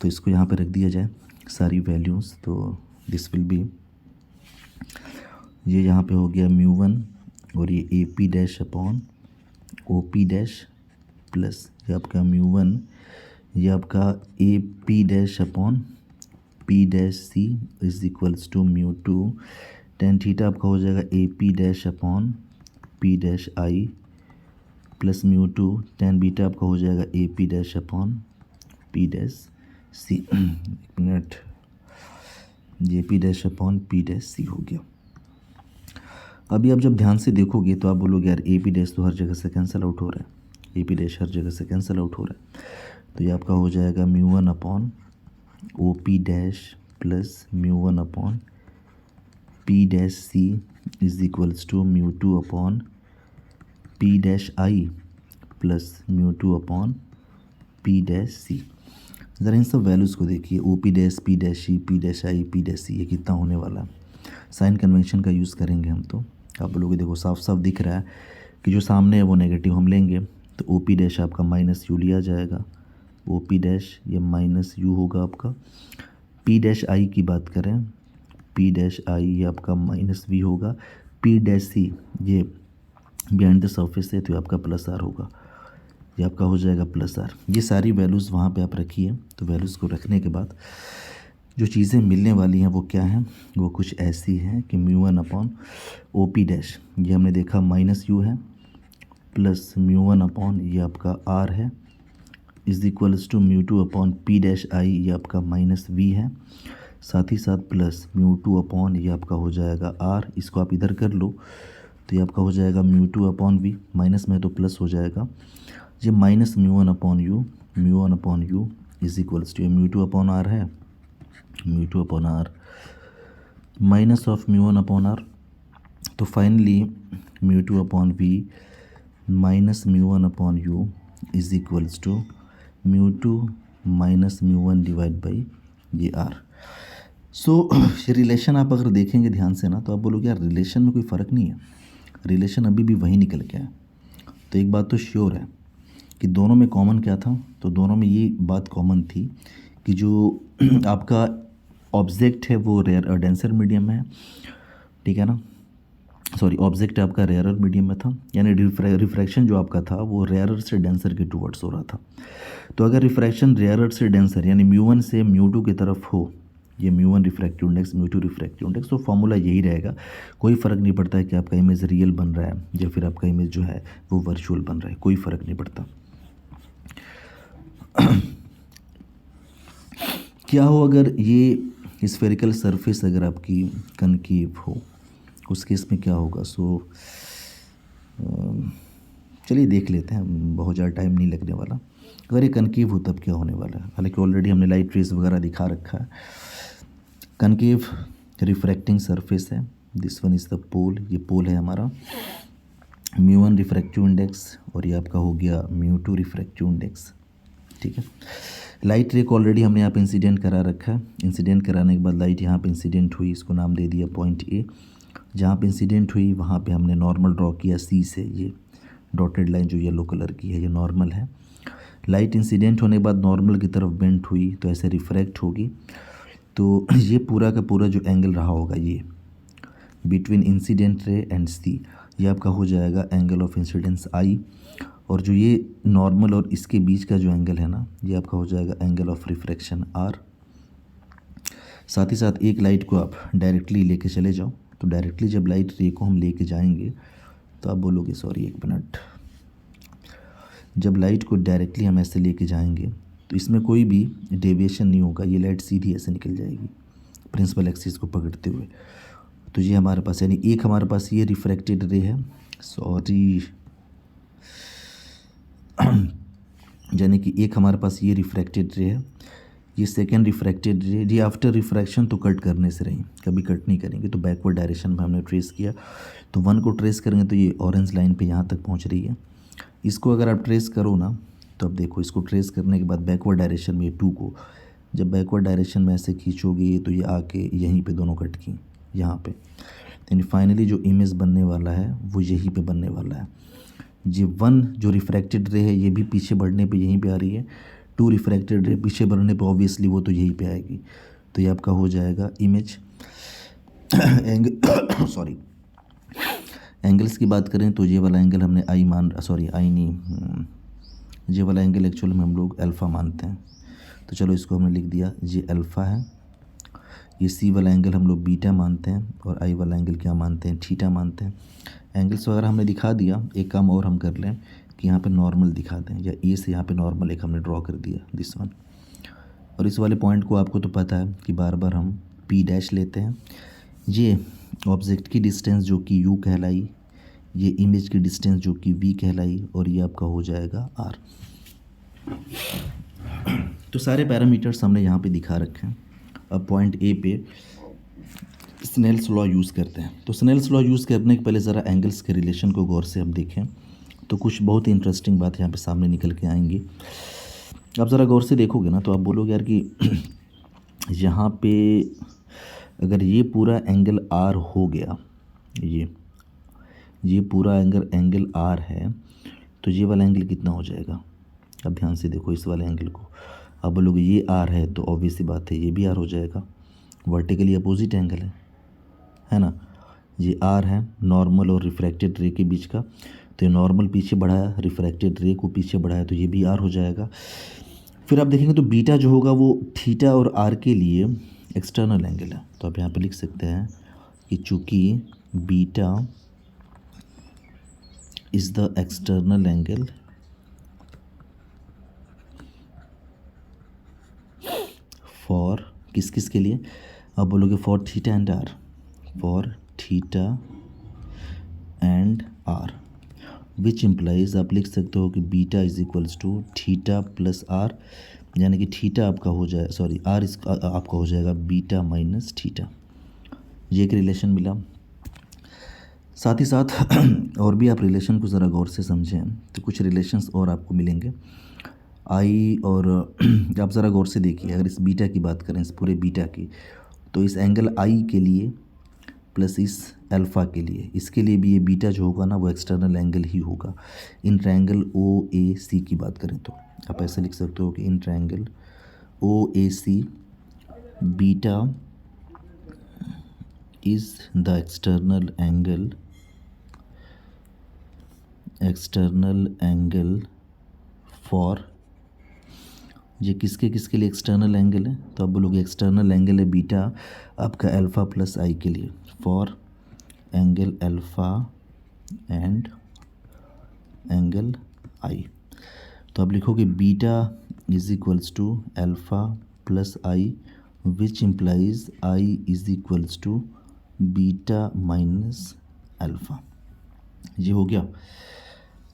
तो इसको यहाँ पे रख दिया जाए सारी वैल्यूज़, तो दिस विल बी, ये यहाँ पे हो गया म्यू 1 और ये A P dash upon O P dash plus ये आपका म्यू 1, ये आपका A P dash upon P dash C is equals to mu 2 tan theta आपका हो जाएगा A P dash upon P dash I plus mu 2 tan beta आपका हो जाएगा A P dash upon P dash C. एक minute, ये P dash upon P dash C हो गया। अभी आप जब ध्यान से देखोगे तो आप बोलोगे यार ए पी डैश तो हर जगह से कैंसिल आउट हो रहा है, ए पी डैश हर जगह से कैंसिल आउट हो रहा है। तो ये आपका हो जाएगा mu 1 upon O P dash plus mu 1 upon P dash C is equals to mu 2 upon P dash I plus mu 2 upon P dash C. ज़रा इन सब वैल्यूज़ को देखिए, O P dash P dash C P dash I P dash C, ये कितना होने वाला है। साइन कन्वेंशन का यूज़ करेंगे हम, तो आप लोग देखो साफ साफ दिख रहा है कि जो सामने है वो नेगेटिव हम लेंगे, तो ओ पी डैश आपका माइनस यू लिया जाएगा, ओ पी डैश ये माइनस यू होगा आपका। पी डैश आई की बात करें, पी डैश आई ये आपका माइनस वी होगा। पी डैश सी ये बिहाइंड द सरफेस है तो ये आपका प्लस आर होगा, ये आपका हो जाएगा प्लस आर। ये सारी वैल्यूज़ वहाँ पे आप रखिए। तो वैल्यूज़ को रखने के बाद जो चीज़ें मिलने वाली हैं वो क्या हैं, वो कुछ ऐसी हैं कि mu 1 upon O P dash ये हमने देखा माइनस यू है, प्लस म्यू 1 अपॉन ये आपका आर है, is equals to mu 2 upon P dash I ये आपका माइनस वी है, साथ ही साथ प्लस म्यू 2 अपॉन ये आपका हो जाएगा आर। इसको आप इधर कर लो तो ये आपका हो जाएगा म्यू 2 अपॉन वी, माइनस में तो प्लस हो जाएगा, ये minus mu 1 upon U, mu 1 upon U is equals to mu 2 upon R है, mu 2 upon R minus of mu 1 upon R. तो finally mu 2 upon V minus mu one upon U is equals to mu two minus mu one divide by ये R. सो relation आप अगर देखेंगे ध्यान से ना तो आप बोलोगे यार रिलेशन में कोई फ़र्क नहीं है, रिलेशन अभी भी वही निकल के है। तो एक बात तो श्योर है कि दोनों में कॉमन क्या था, तो दोनों में ये बात कॉमन थी कि जो आपका ऑब्जेक्ट है वो डेंसर मीडियम है, ठीक है ना, सॉरी ऑब्जेक्ट आपका रेयरर मीडियम में था, यानी रिफ्रैक्शन जो आपका था वो रेयरर से डेंसर के टूवर्ड्स हो रहा था। तो अगर रिफ्रैक्शन रेयरर से डेंसर यानी म्यू वन से म्यू टू की तरफ हो, ये mu one refractive index mu two refractive index, तो फॉर्मूला यही रहेगा। कोई फ़र्क नहीं पड़ता है कि आपका इमेज रियल बन रहा है या फिर आपका इमेज जो है वो वर्चुअल बन रहा है, कोई फ़र्क नहीं पड़ता। क्या हो अगर ये स्फेरिकल सरफेस अगर आपकी कनकेव हो, उस केस में क्या होगा। सो चलिए देख लेते हैं, बहुत ज़्यादा टाइम नहीं लगने वाला। अगर ये कनकेव हो तब क्या होने वाला है, हालांकि ऑलरेडी हमने लाइट रेज वगैरह दिखा रखा है। कनकेव रिफ्रैक्टिंग सरफेस है, this one is the pole, ये पोल है हमारा, म्यू वन रिफ्रैक्टिव इंडेक्स और ये आपका हो गया म्यू टू रिफ्रैक्टिव इंडेक्स, ठीक है। लाइट रे को ऑलरेडी हमने यहाँ पे इंसिडेंट करा रखा है। इंसिडेंट कराने के बाद लाइट यहाँ पे इंसिडेंट हुई, इसको नाम दे दिया पॉइंट ए। जहाँ पे इंसिडेंट हुई वहाँ पे हमने नॉर्मल ड्रॉ किया सी से, ये डॉटेड लाइन जो येलो कलर की है ये नॉर्मल है। लाइट इंसिडेंट होने के बाद नॉर्मल की तरफ बेंट हुई तो ऐसे रिफ्रैक्ट होगी। तो ये पूरा का पूरा जो एंगल रहा होगा ये बिटवीन इंसिडेंट रे एंड सी, ये आपका हो जाएगा एंगल ऑफ इंसिडेंस आई, और जो ये नॉर्मल और इसके बीच का जो एंगल है ना ये आपका हो जाएगा एंगल ऑफ रिफ्रैक्शन आर। साथ ही साथ एक लाइट को आप डायरेक्टली लेके चले जाओ, तो डायरेक्टली जब लाइट रे को हम लेके जाएंगे तो आप बोलोगे सॉरी एक मिनट, जब लाइट को डायरेक्टली हम ऐसे लेके जाएंगे तो इसमें कोई भी डेविएशन नहीं होगा, ये लाइट सीधी ऐसे निकल जाएगी प्रिंसिपल एक्सिस को पकड़ते हुए। तो ये हमारे पास यानी एक हमारे पास ये रिफ्रैक्टेड रे है, सॉरी यानी कि एक हमारे पास ये रिफ्रैक्टेड रे है, ये सेकेंड रिफ्रैक्टेड रे, ये आफ्टर रिफ्रैक्शन तो कट करने से रही, कभी कट नहीं करेंगे। तो बैकवर्ड डायरेक्शन में हमने ट्रेस किया, तो वन को ट्रेस करेंगे तो ये ऑरेंज लाइन पे यहाँ तक पहुँच रही है। इसको अगर आप ट्रेस करो ना तो अब देखो, इसको ट्रेस करने के बाद बैकवर्ड डायरेक्शन में ये टू को जब बैकवर्ड डायरेक्शन में ऐसे खींचोगे तो ये आके यहीं पे दोनों कट की यहाँ पे, यानी फाइनली जो इमेज बनने वाला है वो यहीं पे बनने वाला है। ये वन जो रिफ्रैक्टेड रे है ये भी पीछे बढ़ने पे यहीं पे आ रही है, टू रिफ्रैक्टेड रे पीछे बढ़ने पे ऑब्वियसली वो तो यहीं पे आएगी। तो ये आपका हो जाएगा इमेज एंगल सॉरी एंगल्स की बात करें तो ये वाला एंगल हमने आई नहीं, ये वाला एंगल एक्चुअल में हम लोग अल्फ़ा मानते हैं, तो चलो इसको हमने लिख दिया ये अल्फ़ा है। ये सी वाला एंगल हम लोग बीटा मानते हैं और आई वाला एंगल क्या मानते हैं, थीटा मानते हैं। एंगल्स वगैरह हमने दिखा दिया, एक काम और हम कर लें कि यहाँ पे नॉर्मल दिखा दें, या ए से यहाँ पे नॉर्मल एक हमने ड्रॉ कर दिया दिस वन। और इस वाले पॉइंट को आपको तो पता है कि बार बार हम पी डैश लेते हैं। ये ऑब्जेक्ट की डिस्टेंस जो कि यू कहलाई, ये इमेज की डिस्टेंस जो कि वी कहलाई, और ये आपका हो जाएगा आर। तो सारे पैरामीटर्स हमने यहाँ पे दिखा रखे हैं। अब पॉइंट ए पे स्नेल्स लॉ यूज़ करते हैं। तो स्नेल्स लॉ यूज़ करने के पहले ज़रा एंगल्स के रिलेशन को गौर से हम देखें तो कुछ बहुत ही इंटरेस्टिंग बात यहाँ पे सामने निकल के आएंगी। आप ज़रा गौर से देखोगे ना तो आप बोलोगे यार कि यहाँ पे अगर ये पूरा एंगल आर हो गया, ये पूरा एंगल आर है, तो ये वाला एंगल कितना हो जाएगा। अब ध्यान से देखो इस वाले एंगल को, अब बोलोगे ये आर है तो ऑब्वियस सी बात है ये भी आर हो जाएगा, वर्टिकली अपोजिट एंगल है ना। ये आर है नॉर्मल और रिफ्रैक्टेड रे के बीच का, तो ये नॉर्मल पीछे बढ़ाया, रिफ्रैक्टेड रे को पीछे बढ़ाया, तो ये भी आर हो जाएगा। फिर आप देखेंगे तो बीटा जो होगा वो थीटा और आर के लिए एक्सटर्नल एंगल है, तो आप यहाँ पे लिख सकते हैं कि चूँकि beta is the external angle for किस के लिए, आप बोलोगे for theta and r, for theta and r, which implies आप लिख सकते हो कि beta is equals to theta plus r, यानी कि थीटा आपका हो जाए सॉरी आर आपका हो जाएगा बीटा माइनस थीटा। ये एक रिलेशन मिला। साथ ही साथ और भी आप रिलेशन को ज़रा गौर से समझें तो कुछ रिलेशंस और आपको मिलेंगे आई और आप ज़रा गौर से देखिए, अगर इस बीटा की बात करें, इस पूरे बीटा की, तो इस एंगल आई के लिए प्लस इस अल्फ़ा के लिए, इसके लिए भी ये बीटा जो होगा ना वो एक्सटर्नल एंगल ही होगा। इन ट्रायंगल ओ ए सी की बात करें तो आप ऐसे लिख सकते हो कि in triangle O A C beta is the external angle for, ये किसके किसके लिए एक्सटर्नल एंगल है, तो आप बोलोगे एक्सटर्नल एंगल है बीटा आपका अल्फ़ा प्लस आई के लिए, for angle alpha and angle I. तो आप लिखोगे beta is equals to alpha plus I which implies I is equals to beta minus alpha. ये हो गया।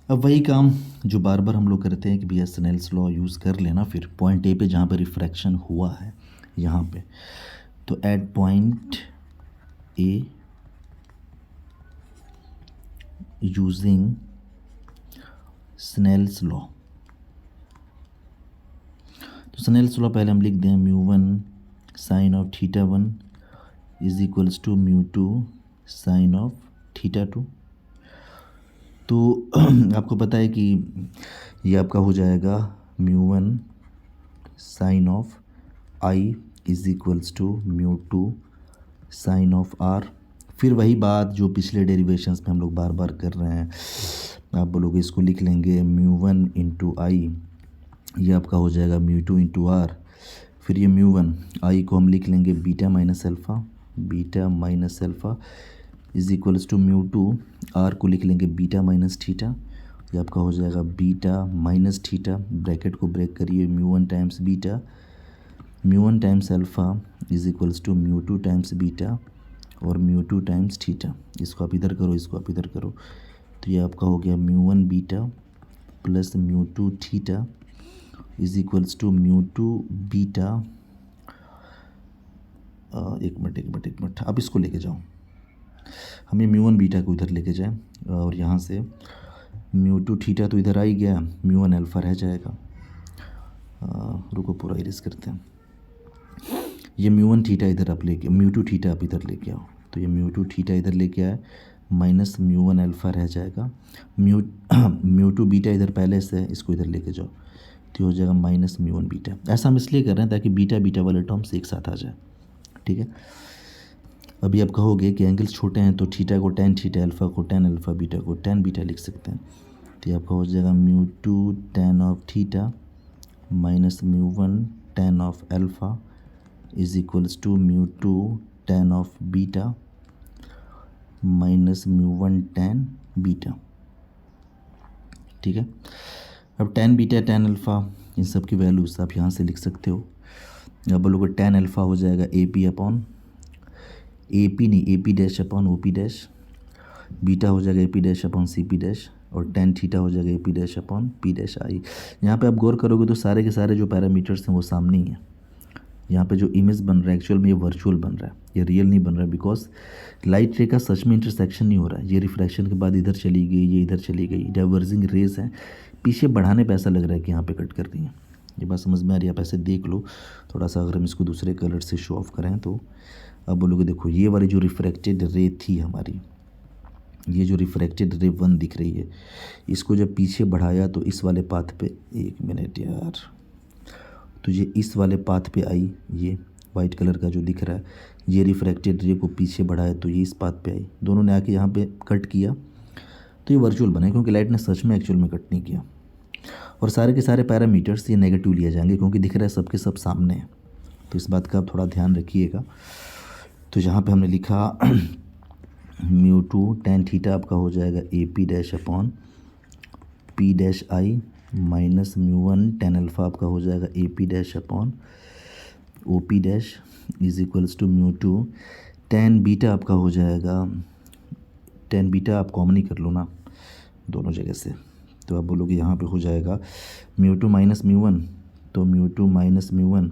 अब वही काम जो बार बार हम लोग करते हैं कि भैया स्नेल्स लॉ यूज़ कर लेना, फिर पॉइंट ए पे जहाँ पे रिफ्रैक्शन हुआ है यहाँ पे, तो at point A using Snell's law, तो स्नेल्स लॉ पहले हम लिख दें mu one sine of theta one is equals to mu two sine of theta two. तो आपको पता है कि ये आपका हो जाएगा mu one sine of i is equals to mu two sine of r. फिर वही बात जो पिछले डेरिवेशंस में हम लोग बार बार कर रहे हैं, आप बोलोगे इसको लिख लेंगे म्यू वन इंटू आई, ये आपका हो जाएगा म्यू टू इंटू आर। फिर ये म्यू वन आई को हम लिख लेंगे beta minus alpha is equals to mu two, r को लिख लेंगे बीटा माइनस थीटा, ये आपका हो जाएगा बीटा माइनस थीटा, ब्रैकेट को ब्रेक करिए, mu one times beta, mu one times alpha is equals to mu two times beta और म्यू टू टाइम्स थीटा। इसको आप इधर करो, इसको आप इधर करो, तो ये आपका हो गया mu one beta plus mu two theta is equals to mu two beta. एक मिनट आप इसको लेके जाओ, हम ये म्यू वन बीटा को इधर लेके जाएं और यहाँ से म्यू टू थीटा तो इधर आ ही गया, म्यू वन अल्फ़ा रह जाएगा। रुको पूरा इरेज करते हैं, ये म्यू वन थीटा इधर आप लेके, म्यू टू थीटा आप इधर लेके आओ, तो ये म्यू टू थीटा इधर लेके आए माइनस म्यू वन अल्फ़ा रह जाएगा, म्यू टू बीटा इधर पहले से है, इसको इधर लेके जाओ तो हो जाएगा माइनस म्यू वन बीटा। ऐसा हम इसलिए कर रहे हैं ताकि बीटा बीटा वाले टर्म्स एक साथ आ जाए, ठीक है। अभी आप कहोगे कि एंगल्स छोटे हैं तो थीटा को टेन थीटा, अल्फ़ा को टेन अल्फ़ा, बीटा को टेन बीटा लिख सकते हैं, तो ये आपका हो जाएगा mu two tan of theta minus mu one tan of alpha is equals to mu two tan of beta minus mu one tan beta, ठीक है। अब टेन बीटा टेन अल्फ़ा इन सब की वैल्यूज आप यहाँ से लिख सकते हो। अब बोलोगे टेन अल्फ़ा हो जाएगा A P upon A P नहीं A P dash upon O P dash, beta हो जाएगा A P dash upon C P dash और टेन थीटा हो जाएगा A P dash upon P dash I. यहाँ पे आप गौर करोगे तो सारे के सारे जो पैरामीटर्स हैं वो सामने ही हैं। यहाँ पे जो इमेज बन रहा है एक्चुअल में ये वर्चुअल बन रहा है, ये रियल नहीं बन रहा है, बिकॉज लाइट रे का सच में इंटरसेक्शन नहीं हो रहा है। ये रिफ्रैक्शन के बाद इधर चली गई, ये इधर चली गई, डाइवर्जिंग रेज है, पीछे बढ़ाने पे ऐसा लग रहा है कि यहाँ पे कट कर दी है। ये बात समझ में आ रही है, आप ऐसे देख लो थोड़ा सा। अगर हम इसको दूसरे कलर से शो ऑफ करें तो अब बोलोगे देखो ये वाली जो रिफ्रैक्टेड रे थी हमारी, ये जो रिफ्रैक्टेड रे वन दिख रही है, इसको जब पीछे बढ़ाया तो इस वाले पाथ पे, एक मिनट यार, तो ये इस वाले पाथ पे आई, ये वाइट कलर का जो दिख रहा है, ये रिफ्रैक्टेड रे को पीछे बढ़ाया तो ये इस पाथ पे आई, दोनों ने आके यहाँ पे कट किया तो ये वर्चुअल बना, क्योंकि लाइट ने सच में एक्चुअल में कट नहीं किया। और सारे के सारे पैरामीटर्स ये नेगेटिव लिए जाएंगे क्योंकि दिख रहा है सबके सब सामने है, तो इस बात का आप थोड़ा ध्यान रखिएगा। तो यहाँ पे हमने लिखा म्यू टू टेन थीटा आपका हो जाएगा A P dash upon P dash I minus mu one tan alpha आपका हो जाएगा A P dash upon O P dash is equals to mu two tan beta आपका हो जाएगा, टेन बीटा आप कॉमन ही कर लो ना दोनों जगह से, तो आप बोलोगे यहाँ पे हो जाएगा mu two minus mu one, तो mu two minus mu one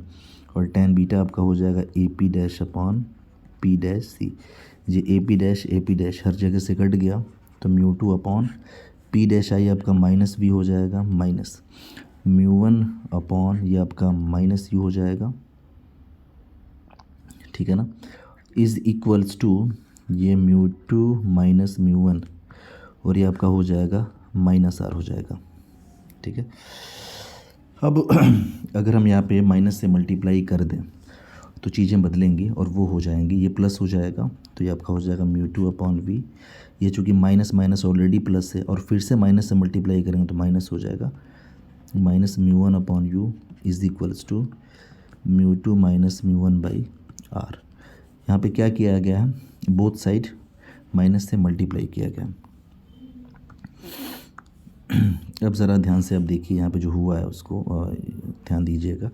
और टेन बीटा आपका हो जाएगा A P dash upon P dash C. ये ए पी डैश हर जगह से कट गया, तो mu two upon P dash I आपका माइनस वी हो जाएगा, माइनस म्यू वन अपॉन ये आपका माइनस यू हो जाएगा, ठीक है ना, इज़ इक्वल्स टू ये mu two minus mu one, और ये आपका हो जाएगा माइनस आर हो जाएगा, ठीक है। अब अगर हम यहाँ पे माइनस से मल्टीप्लाई कर दें तो चीज़ें बदलेंगी और वो हो जाएंगी, ये प्लस हो जाएगा, तो ये आपका हो जाएगा म्यू टू अपॉन वी, ये चूँकि माइनस माइनस ऑलरेडी प्लस है और फिर से माइनस से मल्टीप्लाई करेंगे तो माइनस हो जाएगा, minus mu one upon u is equals to mu two minus mu one by R. यहाँ पे क्या किया गया है, बोथ साइड माइनस से मल्टीप्लाई किया गया। अब ज़रा ध्यान से अब देखिए यहाँ पे जो हुआ है उसको ध्यान दीजिएगा।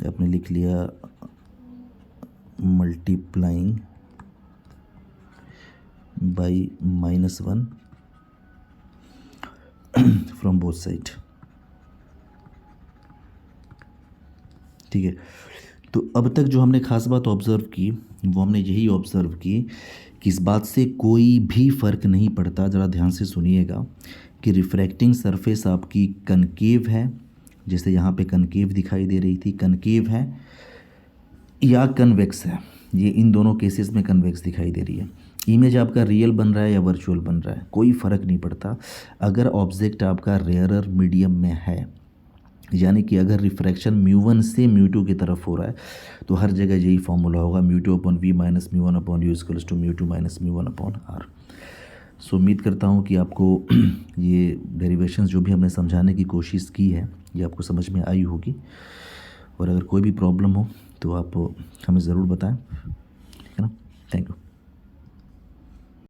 आपने लिख लिया multiplying by minus one from both side, ठीक है। तो अब तक जो हमने खास बात ऑब्ज़र्व की वो हमने यही ऑब्ज़र्व की कि इस बात से कोई भी फ़र्क नहीं पड़ता, ज़रा ध्यान से सुनिएगा, कि रिफ्रैक्टिंग सरफेस आपकी कनकेव है, जैसे यहाँ पे कनकेव दिखाई दे रही थी, कनकेव है या कन्वेक्स है, ये इन दोनों केसेस में कन्वेक्स दिखाई दे रही है। इमेज आपका रियल बन रहा है या वर्चुअल बन रहा है, कोई फ़र्क नहीं पड़ता अगर ऑब्जेक्ट आपका रेयरर मीडियम में है, यानी कि अगर रिफ्रैक्शन म्यू वन से म्यू टू की तरफ हो रहा है तो हर जगह यही फॉर्मूला होगा, mu two upon V minus mu one upon U equals to mu two minus mu one upon R. So उम्मीद करता हूँ कि आपको ये डेरिवेशंस जो भी हमने समझाने की कोशिश की है ये आपको समझ में आई होगी, और अगर कोई भी प्रॉब्लम हो तो आप हमें ज़रूर बताएं, ठीक है ना। Thank you.